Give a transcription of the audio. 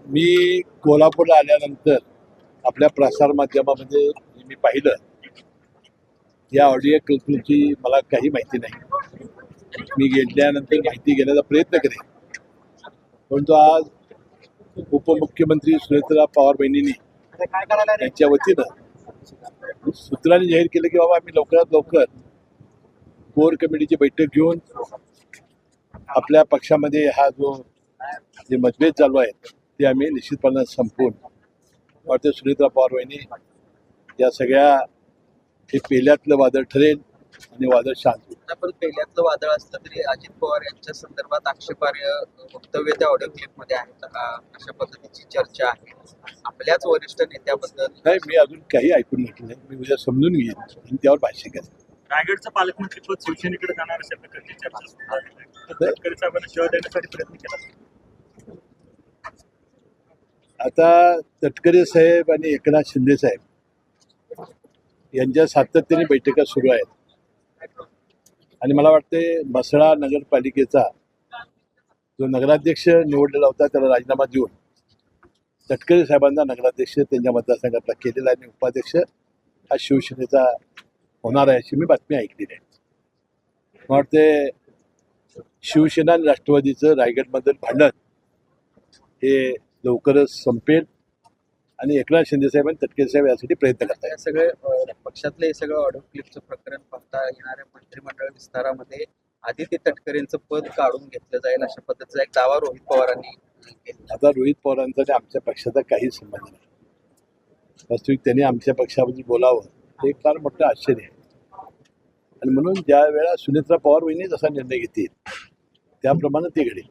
मी कोल्हापूरला आल्यानंतर आपल्या प्रसार माध्यमामध्ये मी पाहिलं या ऑडिओ क्लिपची मला काही माहिती नाही. मी गेल्यानंतर माहिती घेण्याचा प्रयत्न करेन, परंतु आज उपमुख्यमंत्री सुनेत्रा पवार बहिणींनी यांच्या वतीनं सूत्रांनी जाहीर केलं की बाबा आम्ही लवकरात लवकर कोर कमिटीची बैठक घेऊन आपल्या पक्षामध्ये हा जो जे मतभेद चालू आहेत ते आम्ही निश्चितपणे संपवून वाटतं सुनेत्रा पवार बहिणी या सगळ्या हे पहिल्यातलं वादळ ठरेल आणि वादळ शांत होईल. पण पहिल्यातलं वादळ असलं तरी अजित पवार यांच्या संदर्भात आक्षेपार्ह वक्तव्य त्या ऑडिओ क्लिपमध्ये आहेत अशा पद्धतीची चर्चा आहे. आपल्याच वरिष्ठ नेत्याबद्दल नाही, मी अजून काही ऐकून घेतलं नाही. मी उद्या समजून घेईन आणि त्यावर भाष्य करेन. रायगडचं पालकमंत्रीपद शिवसेनेकडे जाणार अशा प्रकारची चर्चा सुरू आहे. तटकरे साहेबांना शिवाय देण्यासाठी प्रयत्न केला. आता तटकरे साहेब आणि एकनाथ शिंदे साहेब यांच्या सातत्याने बैठका सुरू आहेत आणि मला वाटते म्हसळा नगरपालिकेचा जो नगराध्यक्ष निवडलेला होता त्याला राजीनामा देऊन तटकरे साहेबांना नगराध्यक्ष त्यांच्या मतदारसंघातला केलेला आणि उपाध्यक्ष हा शिवसेनेचा होणार आहे अशी मी बातमी ऐकलेली आहे. मला वाटते शिवसेना आणि राष्ट्रवादीचं रायगडमधील भांडण हे लवकरच संपेल आणि एकनाथ शिंदे साहेब आणि तटकरे साहेब यासाठी प्रयत्न करतात. या सगळे पक्षातले हे सगळं ऑडिओ क्लिपचं प्रकरण पाहता येणाऱ्या मंत्रिमंडळ विस्तारामध्ये आदित्य तटकरेंचं पद काढून घेतलं जाईल अशा पद्धतीचा एक दावा रोहित पवारांनी केला. आता रोहित पवारांचा आणि आमच्या पक्षाचा काही संबंध नाही. वास्तविक त्यांनी आमच्या पक्षाबद्दल बोलावं हे फार मोठं आश्चर्य आहे आणि म्हणून ज्या वेळा सुनेत्रा पवार वहिनी जसा निर्णय घेतील त्याप्रमाणे ते घडेल.